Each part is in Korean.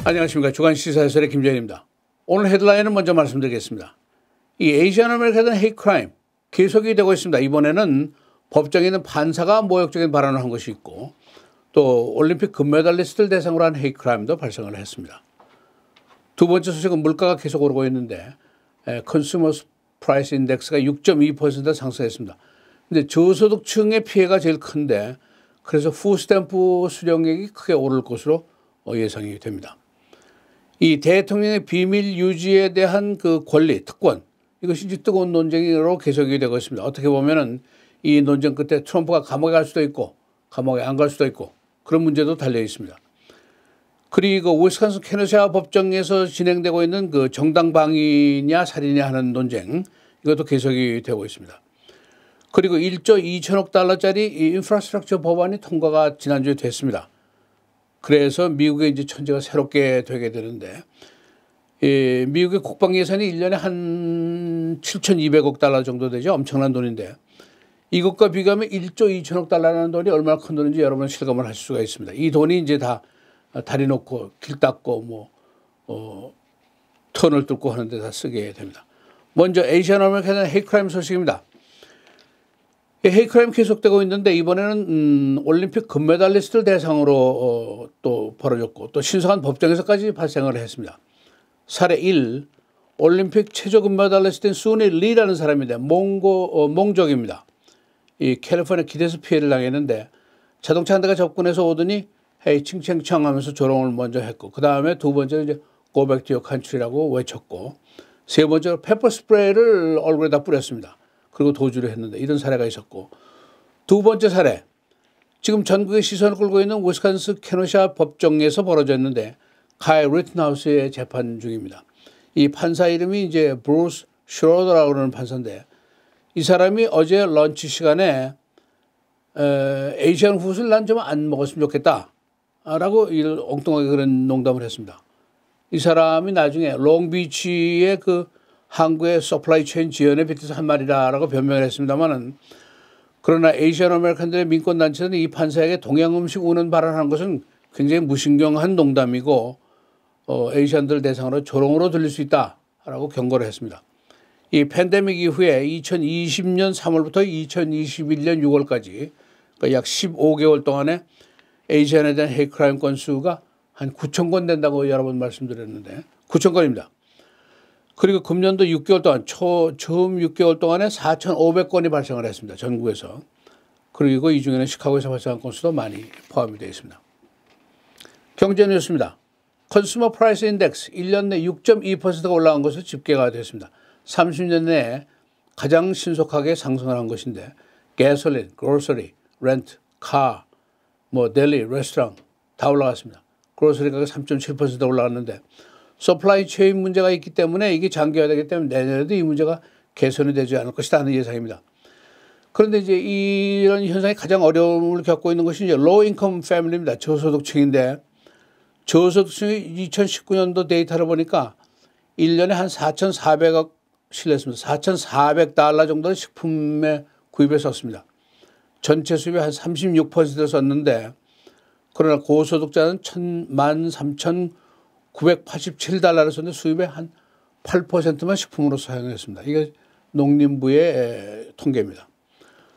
안녕하십니까. 주간 시사해설의 김정현입니다. 오늘 헤드라인은 먼저 말씀드리겠습니다. 이 에이시안 아메리칸 헤이트 크라임 계속이 되고 있습니다. 이번에는 법정에 있는 판사가 모욕적인 발언을 한 것이 있고 또 올림픽 금메달리스트를 대상으로 한 헤이트 크라임도 발생을 했습니다. 두 번째 소식은 물가가 계속 오르고 있는데 컨슈머 프라이스 인덱스가 6.2% 상승했습니다. 근데 저소득층의 피해가 제일 큰데 그래서 푸스탬프 수령액이 크게 오를 것으로 예상이 됩니다. 이 대통령의 비밀 유지에 대한 그 권리, 특권 이것이 이제 뜨거운 논쟁으로 계속이 되고 있습니다. 어떻게 보면은 이 논쟁 끝에 트럼프가 감옥에 갈 수도 있고 감옥에 안 갈 수도 있고 그런 문제도 달려 있습니다. 그리고 위스콘신 케네샤 법정에서 진행되고 있는 그 정당 방위냐 살인이냐 하는 논쟁 이것도 계속이 되고 있습니다. 그리고 1조 2천억 달러짜리 이 인프라스트럭처 법안이 통과가 지난주에 됐습니다. 그래서 미국의 이제 천재가 새롭게 되게 되는데 미국의 국방 예산이 1년에 한 7,200억 달러 정도 되죠. 엄청난 돈인데 이것과 비교하면 1조 2천억 달러라는 돈이 얼마나 큰 돈인지 여러분 실감을 하실 수가 있습니다. 이 돈이 이제 다 다리 놓고 길 닦고 터널 뚫고 하는 데 다 쓰게 됩니다. 먼저 에이시안 아메리칸 헤이트 크라임 소식입니다. 헤이트 크라임 계속되고 있는데 이번에는 올림픽 금메달리스트를 대상으로 또 벌어졌고 또 신성한 법정에서까지 발생을 했습니다. 사례 1, 올림픽 최저 금메달리스트인 수니 리라는 사람인데 몽족입니다. 이 캘리포니아 기대서 피해를 당했는데 자동차 한 대가 접근해서 오더니 헤이 칭칭청 하면서 조롱을 먼저 했고 그 다음에 두 번째는 이제 Go back to your country라고 외쳤고 세 번째로 페퍼 스프레이를 얼굴에다 뿌렸습니다. 그리고 도주를 했는데 이런 사례가 있었고 두 번째 사례 지금 전국의 시선을 끌고 있는 위스콘신 케네샤 법정에서 벌어졌는데 카일 리튼하우스의 재판 중입니다. 이 판사 이름이 이제 브루스 슈로더라고 하는 판사인데 이 사람이 어제 런치 시간에 에이시안 푸드를 난 좀 안 먹었으면 좋겠다 라고 엉뚱하게 그런 농담을 했습니다. 이 사람이 나중에 롱비치의 그 한국의 서플라이 체인 지연에 빗대서 한 말이라고 변명을 했습니다만은 그러나 에이시안 아메리칸들의 민권단체는 이 판사에게 동양 음식 우는 발언하는 것은 굉장히 무신경한 농담이고 에이시안들 대상으로 조롱으로 들릴 수 있다라고 경고를 했습니다. 이 팬데믹 이후에 2020년 3월부터 2021년 6월까지 그러니까 약 15개월 동안에 에이시안에 대한 헤이트 크라임 건수가 한 9,000건 된다고 여러 번 말씀드렸는데 9,000건입니다. 그리고 금년도 6개월 동안 처음 6개월 동안에 4,500건이 발생을 했습니다. 전국에서. 그리고 이 중에는 시카고에서 발생한 건수도 많이 포함이 되어 있습니다. 경제 뉴스입니다. 컨슈머 프라이스 인덱스 1년 내 6.2%가 올라간 것으로 집계가 됐습니다. 30년 내에 가장 신속하게 상승을 한 것인데 가솔린, 그로서리, 렌트, 카, 델리, 레스토랑 다 올라갔습니다. 그로서리 가격 3.7% 올라갔는데 서플라이 체인 문제가 있기 때문에 이게 장기화되기 때문에 내년에도 이 문제가 개선이 되지 않을 것이다 하는 예상입니다. 그런데 이제 이런 현상이 가장 어려움을 겪고 있는 것이 이제 로우 인컴 패밀리입니다. 저소득층인데 저소득층이 2019년도 데이터를 보니까 1년에 한 4,400억 실렸습니다. 4,400달러 정도는 식품에 구입에 썼습니다. 전체 수입의 한 36%를 썼는데 그러나 고소득자는 13,987달러를 썼는데 수입의 한 8%만 식품으로 사용했습니다. 이게 농림부의 통계입니다.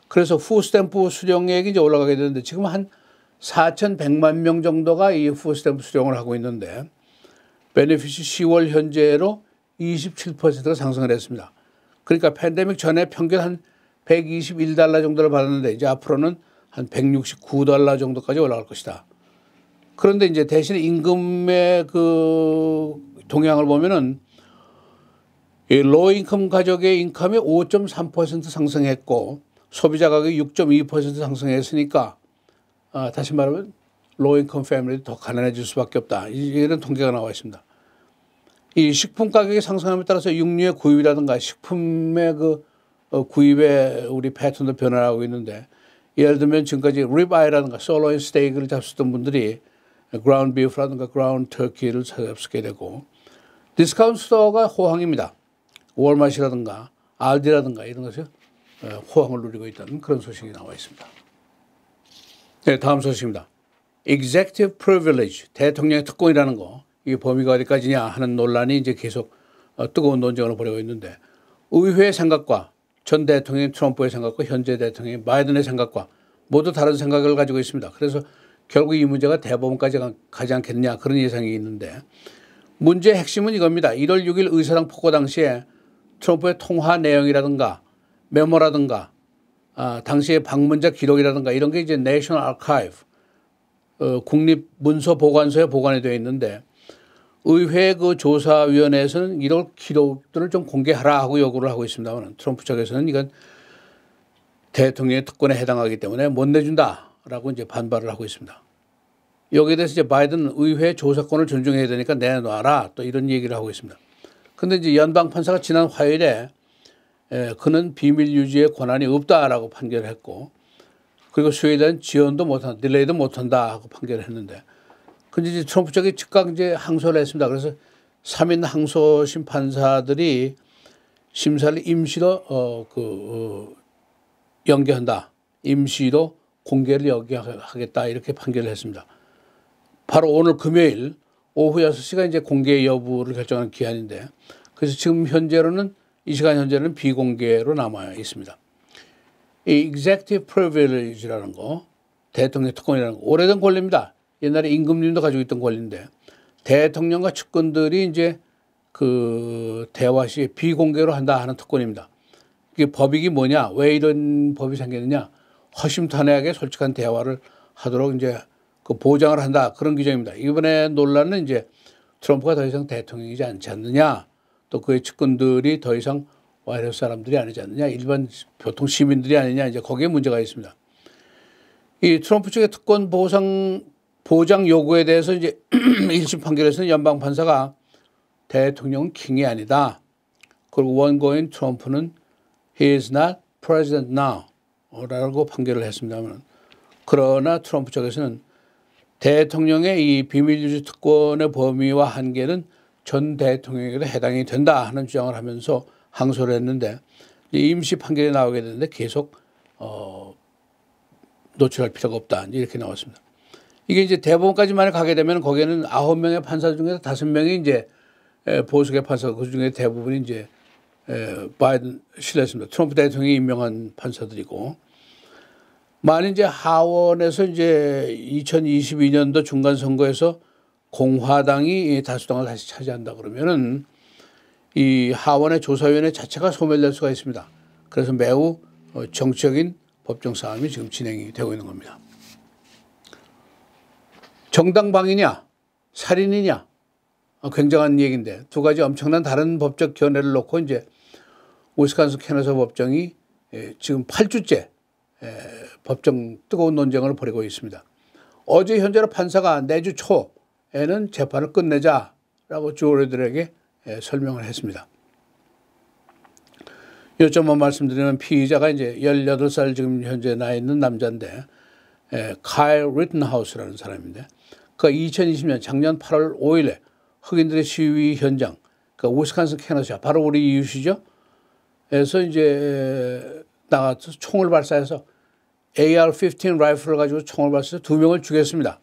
그래서 푸스탬프 수령액이 이제 올라가게 되는데 지금 한 4,100만 명 정도가 이 푸스탬프 수령을 하고 있는데 베네핏이 10월 현재로 27%가 상승을 했습니다. 그러니까 팬데믹 전에 평균 한 121달러 정도를 받았는데 이제 앞으로는 한 169달러 정도까지 올라갈 것이다. 그런데 이제 대신에 임금의 그 동향을 보면은 이 로우 인컴 가족의 인컴이 5.3% 상승했고 소비자 가격이 6.2% 상승했으니까 다시 말하면 로우 인컴 패밀리도 더 가난해질 수밖에 없다. 이런 통계가 나와 있습니다. 이 식품 가격의 상승함에 따라서 육류의 구입이라든가 식품의 그 구입의 우리 패턴도 변화하고 있는데 예를 들면 지금까지 립아이라든가 솔로인 스테이크를 잡수던 분들이 그라운드 비프라든가 그라운드 터키를 잡수게 되고 디스카운트 스토어가 호황입니다. 월마트라든가 알디라든가 이런 것이 호황을 누리고 있다는 그런 소식이 나와 있습니다. 네, 다음 소식입니다. Executive Privilege, 대통령의 특권이라는 거 이 범위가 어디까지냐 하는 논란이 이제 계속 뜨거운 논쟁을 벌이고 있는데 의회의 생각과 전 대통령 트럼프의 생각과 현재 대통령 바이든의 생각과 모두 다른 생각을 가지고 있습니다. 그래서 결국 이 문제가 대법원까지 가지 않겠느냐 그런 예상이 있는데 문제의 핵심은 이겁니다. 1월 6일 의사당 폭거 당시에 트럼프의 통화 내용이라든가 메모라든가 당시의 방문자 기록이라든가 이런 게 이제 내셔널 아카이브 국립문서보관소에 보관이 되어 있는데 의회 그 조사위원회에서는 이런 기록들을 좀 공개하라 하고 요구를 하고 있습니다만 트럼프 측에서는 이건 대통령의 특권에 해당하기 때문에 못 내준다라고 이제 반발을 하고 있습니다. 여기에 대해서 이제 바이든 의회 조사권을 존중해야 되니까 내놔라 또 이런 얘기를 하고 있습니다. 그런데 이제 연방 판사가 지난 화요일에 그는 비밀 유지의 권한이 없다라고 판결했고 그리고 수요일에 대한 지연도 못한다, 딜레이도 못한다 하고 판결을 했는데 근데 이제 트럼프 쪽이 즉각 이제 항소를 했습니다. 그래서 3인 항소심 판사들이 심사를 임시로 연기한다. 임시로 공개를 연기하겠다 이렇게 판결을 했습니다. 바로 오늘 금요일 오후 6시가 이제 공개 여부를 결정하는 기한인데 그래서 지금 현재로는 이 시간 현재는 비공개로 남아 있습니다. 이 executive privilege라는 거 대통령 특권이라는 거 오래된 권리입니다. 옛날에 임금님도 가지고 있던 권리인데 대통령과 측근들이 이제 그 대화 시에 비공개로 한다 하는 특권입니다. 이게 법익이 뭐냐? 왜 이런 법이 생겼느냐? 허심탄회하게 솔직한 대화를 하도록 이제 그 보장을 한다 그런 규정입니다. 이번에 논란은 이제 트럼프가 더 이상 대통령이지 않지 않느냐? 또 그의 측근들이 더 이상 화이트하우스 사람들이 아니지 않느냐? 일반 보통 시민들이 아니냐? 이제 거기에 문제가 있습니다. 이 트럼프 측의 특권 보장 요구에 대해서 이제 1심 판결에서는 연방 판사가 대통령은 킹이 아니다. 그리고 원고인 트럼프는 he is not president now 라고 판결을 했습니다만 그러나 트럼프 쪽에서는 대통령의 이 비밀유지 특권의 범위와 한계는 전 대통령에게도 해당이 된다 하는 주장을 하면서 항소를 했는데 임시 판결이 나오게 되는데 계속 노출할 필요가 없다 이렇게 나왔습니다. 이게 이제 대법원까지만 가게 되면 거기에는 9명의 판사 중에서 5명이 이제 보수계 판사 그 중에 대부분이 이제 바이든 실례했습니다. 트럼프 대통령이 임명한 판사들이고 만일 이제 하원에서 이제 2022년도 중간 선거에서 공화당이 다수당을 다시 차지한다 그러면은 이 하원의 조사위원회 자체가 소멸될 수가 있습니다. 그래서 매우 정치적인 법정 싸움이 지금 진행이 되고 있는 겁니다. 정당방위냐 살인이냐 굉장한 얘기인데 두 가지 엄청난 다른 법적 견해를 놓고 이제 위스콘신 캐나다 법정이 지금 8주째 법정 뜨거운 논쟁을 벌이고 있습니다. 어제 현재로 판사가 내주 초에는 재판을 끝내자라고 주어들에게 설명을 했습니다. 요점만 말씀드리면 피의자가 이제 18살 지금 현재 나이 있는 남자인데 카일 리튼하우스라는 사람인데 그 2020년 작년 8월 5일에 흑인들의 시위 현장 그 위스콘신 캐나다 바로 우리 이웃이죠. 에서 이제 나가서 총을 발사해서 AR-15 라이플을 가지고 총을 발사해서 2명을 죽였습니다.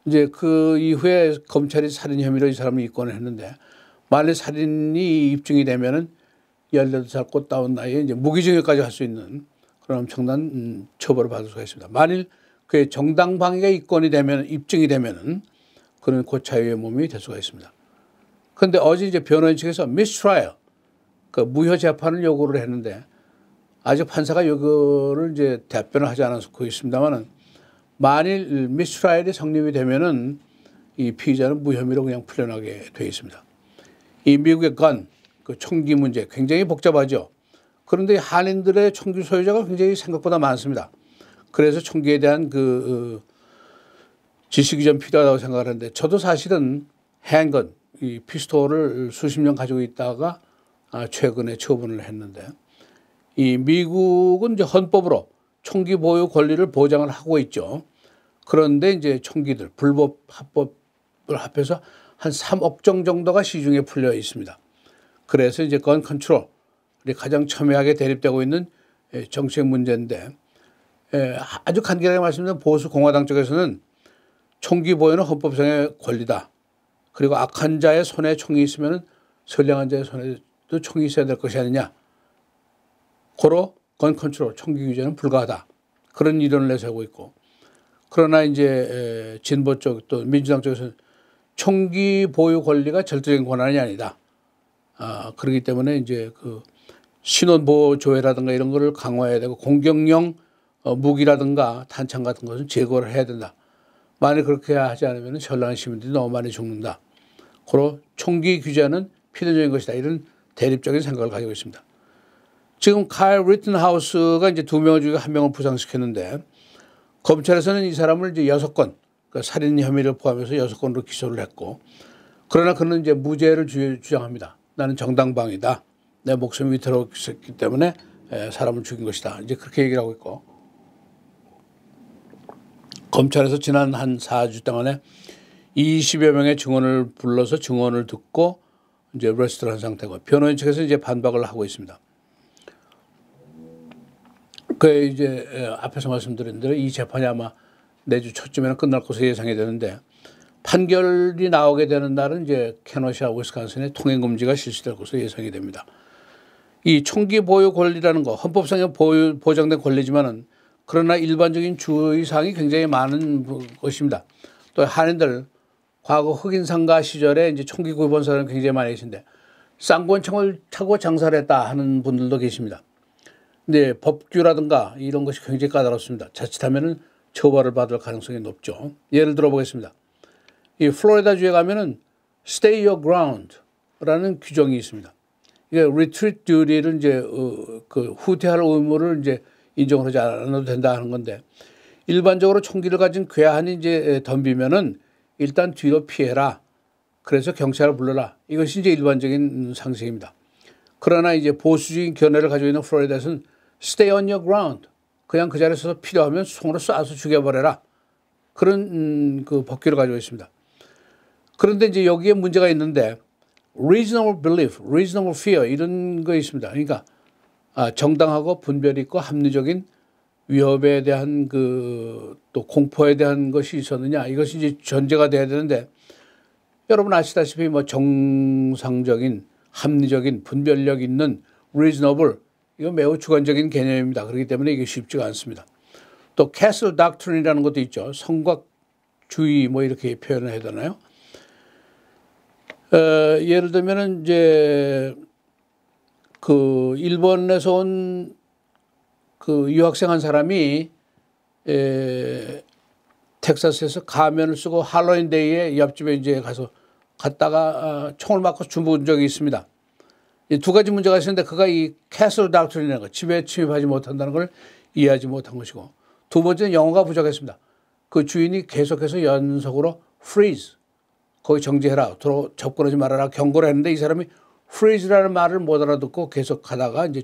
이제 그 이후에 검찰이 살인 혐의로 이 사람을 입건을 했는데 만일 살인이 입증이 되면은 18살 꽃다운 나이에 이제 무기징역까지 할 수 있는 그런 엄청난 처벌을 받을 수가 있습니다. 만일 그의 정당방위가 입증이 되면은 그는 고차유의 몸이 될 수가 있습니다. 그런데 어제 이제 변호인 측에서 미스트라이얼 그 무효 재판을 요구를 했는데 아직 판사가 요구를 이제 답변을 하지 않고 있습니다만은 만일 미스트라이얼이 성립이 되면은 이 피의자는 무혐의로 그냥 풀려나게 되어 있습니다. 이 미국의 그 총기 문제 굉장히 복잡하죠. 그런데 한인들의 총기 소유자가 굉장히 생각보다 많습니다. 그래서 총기에 대한 그 지식이 좀 필요하다고 생각을 하는데 저도 사실은 행건, 이 피스톨을 수십 년 가지고 있다가 최근에 처분을 했는데 이 미국은 이제 헌법으로 총기 보유 권리를 보장을 하고 있죠. 그런데 이제 총기들 불법 합법을 합해서 한 3억 정 정도가 시중에 풀려 있습니다. 그래서 이제 건 컨트롤이 가장 첨예하게 대립되고 있는 정책 문제인데 아주 간결하게 말씀드리면 보수 공화당 쪽에서는 총기 보유는 헌법상의 권리다. 그리고 악한 자의 손에 총이 있으면 선량한 자의 손에도 총이 있어야 될 것이 아니냐. 고로 건 컨트롤, 총기 규제는 불가하다. 그런 이론을 내세우고 있고. 그러나 이제 진보 쪽 또 민주당 쪽에서는 총기 보유 권리가 절대적인 권한이 아니다. 그렇기 때문에 이제 그 신원 보호 조회라든가 이런 거를 강화해야 되고 공격용 무기라든가 탄창 같은 것은 제거를 해야 된다. 만약 그렇게 하지 않으면 선량한 시민들이 너무 많이 죽는다. 고로 총기 규제는 필연적인 것이다. 이런 대립적인 생각을 가지고 있습니다. 지금 카일 리튼하우스가 이제 2명을 죽이고 1명을 부상시켰는데 검찰에서는 이 사람을 이제 6건, 그러니까 살인 혐의를 포함해서 6건으로 기소를 했고, 그러나 그는 이제 무죄를 주장합니다. 나는 정당방위다. 내 목숨이 위태로웠기 때문에 사람을 죽인 것이다. 이제 그렇게 얘기를 하고 있고, 검찰에서 지난 한 4주 동안에 20여 명의 증언을 불러서 증언을 듣고 이제 어레스트를 한 상태고, 변호인 측에서 이제 반박을 하고 있습니다. 그 이제 앞에서 말씀드린 대로 이 재판이 아마 내주 초쯤에는 끝날 것으로 예상이 되는데, 판결이 나오게 되는 날은 이제 캐너시와 위스콘신의 통행 금지가 실시될 것으로 예상이 됩니다. 이 총기 보유 권리라는 거 헌법상에 보장된 권리지만은 그러나 일반적인 주의사항이 굉장히 많은 것입니다. 또 한인들 과거 흑인 상가 시절에 이제 총기 구입한 사람이 굉장히 많이 계신데 쌍권총을 차고 장사를 했다 하는 분들도 계십니다. 근데 법규라든가 이런 것이 굉장히 까다롭습니다. 자칫하면은 처벌을 받을 가능성이 높죠. 예를 들어 보겠습니다. 이 플로리다주에 가면은 stay your ground라는 규정이 있습니다. 이게 retreat duty를 이제 그 후퇴할 의무를 이제 인정을 하지 않아도 된다 하는 건데, 일반적으로 총기를 가진 괴한이 이제 덤비면은 일단 뒤로 피해라. 그래서 경찰을 불러라. 이것이 이제 일반적인 상식입니다. 그러나 이제 보수적인 견해를 가지고 있는 플로리다에서는 stay on your ground. 그냥 그 자리에 서서 필요하면 총으로 쏴서 죽여버려라. 그런 그 법규를 가지고 있습니다. 그런데 이제 여기에 문제가 있는데 reasonable belief, reasonable fear 이런 거 있습니다. 그러니까 정당하고 분별이 있고 합리적인 위협에 대한 그 또 공포에 대한 것이 있었느냐, 이것이 이제 전제가 돼야 되는데, 여러분 아시다시피 뭐 정상적인 합리적인 분별력 있는 reasonable, 이거 매우 주관적인 개념입니다. 그렇기 때문에 이게 쉽지가 않습니다. 또 castle doctrine이라는 것도 있죠. 성곽주의 뭐 이렇게 표현을 해야 되나요? 예를 들면은 이제 그 일본에서 온 그 유학생 한 사람이 텍사스에서 가면을 쓰고 할로윈 데이에 옆집에 이제 갔다가 총을 맞고 죽은 적이 있습니다. 이 두 가지 문제가 있었는데 그가 이 캐슬 닥트린이라는 거, 집에 침입하지 못한다는 걸 이해하지 못한 것이고, 두 번째는 영어가 부족했습니다. 그 주인이 계속해서 연속으로 freeze, 거기 정지해라, 접근하지 말아라 경고를 했는데 이 사람이 freeze라는 말을 못 알아듣고 계속 가다가 이제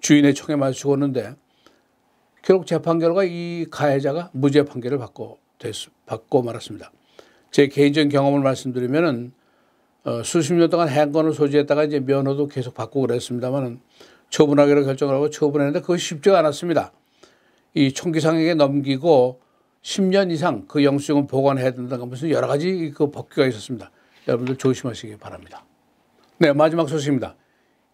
주인의 총에 맞아 죽었는데, 결국 재판 결과 이 가해자가 무죄 판결을 받고 말았습니다. 제 개인적인 경험을 말씀드리면은 수십 년 동안 행건을 소지했다가 이제 면허도 계속 받고 그랬습니다만은 처분하기로 결정을 하고 처분했는데 그것이 쉽지가 않았습니다. 이 총기상에게 넘기고 10년 이상 그 영수증을 보관해야 된다는 무슨 여러 가지 그 법규가 있었습니다. 여러분들 조심하시기 바랍니다. 네, 마지막 소식입니다.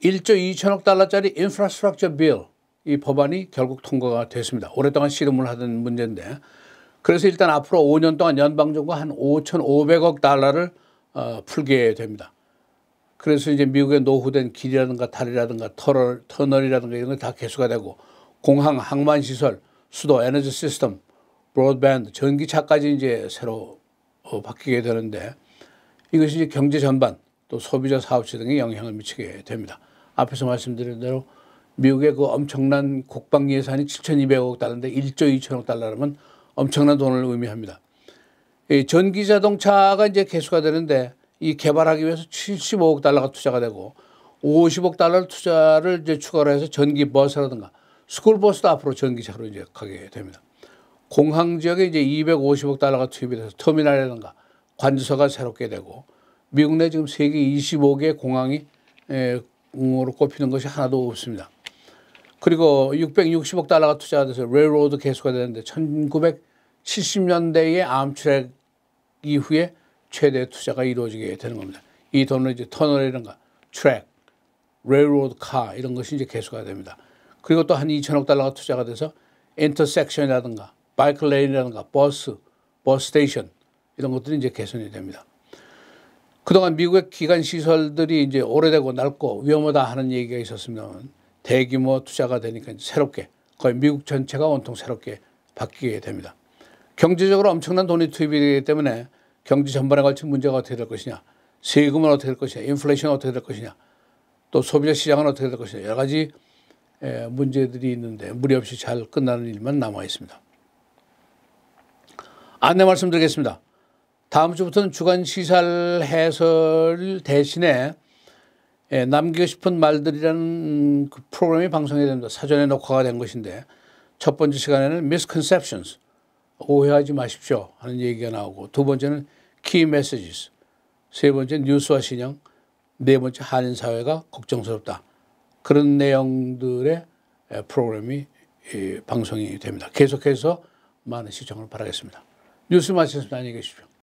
1조 2천억 달러짜리 인프라스트럭처 빌, 이 법안이 결국 통과가 됐습니다. 오랫동안 씨름을 하던 문제인데, 그래서 일단 앞으로 5년 동안 연방정부가 한 5,500억 달러를 풀게 됩니다. 그래서 이제 미국의 노후된 길이라든가 다리라든가 터널이라든가 이런 거 다 개수가 되고, 공항, 항만시설, 수도, 에너지 시스템, 브로드밴드, 전기차까지 이제 새로 바뀌게 되는데, 이것이 이제 경제 전반, 또 소비자 사업체 등에 영향을 미치게 됩니다. 앞에서 말씀드린 대로 미국의 그 엄청난 국방 예산이 7,200억 달러인데 1조 2천억 달러라면 엄청난 돈을 의미합니다. 이 전기 자동차가 이제 개수가 되는데 이 개발하기 위해서 75억 달러가 투자가 되고 50억 달러 투자를 이제 추가로 해서 전기 버스라든가 스쿨버스도 앞으로 전기차로 이제 가게 됩니다. 공항 지역에 이제 250억 달러가 투입이 돼서 터미널이라든가 관저소가 새롭게 되고, 미국 내 지금 세계 25개 공항이 공으로 꼽히는 것이 하나도 없습니다. 그리고 660억 달러가 투자가 돼서 레일로드 개수가 되는데 70년대의 암트랙 이후에 최대 투자가 이루어지게 되는 겁니다. 이 돈은 이제 터널이라든가 트랙, 레일로드 카 이런 것이 이제 개수가 됩니다. 그리고 또 한 2천억 달러가 투자가 돼서 인터섹션이라든가 바이크 레인이라든가 버스 스테이션 이런 것들이 이제 개선이 됩니다. 그동안 미국의 기관 시설들이 이제 오래되고 낡고 위험하다 하는 얘기가 있었습니다만 대규모 투자가 되니까 이제 새롭게 거의 미국 전체가 온통 새롭게 바뀌게 됩니다. 경제적으로 엄청난 돈이 투입이 되기 때문에 경제 전반에 걸친 문제가 어떻게 될 것이냐, 세금은 어떻게 될 것이냐, 인플레이션은 어떻게 될 것이냐, 또 소비자 시장은 어떻게 될 것이냐 여러 가지 문제들이 있는데 무리 없이 잘 끝나는 일만 남아 있습니다. 안내 말씀드리겠습니다. 다음 주부터는 주간 시사 해설 대신에 남기고 싶은 말들이라는 그 프로그램이 방송이 됩니다. 사전에 녹화가 된 것인데 첫 번째 시간에는 misconceptions, 오해하지 마십시오 하는 얘기가 나오고 두 번째는 key messages, 세 번째 뉴스와 신형, 네 번째 한인사회가 걱정스럽다. 그런 내용들의 프로그램이 방송이 됩니다. 계속해서 많은 시청을 바라겠습니다. 뉴스 마치겠습니다. 안녕히 계십시오.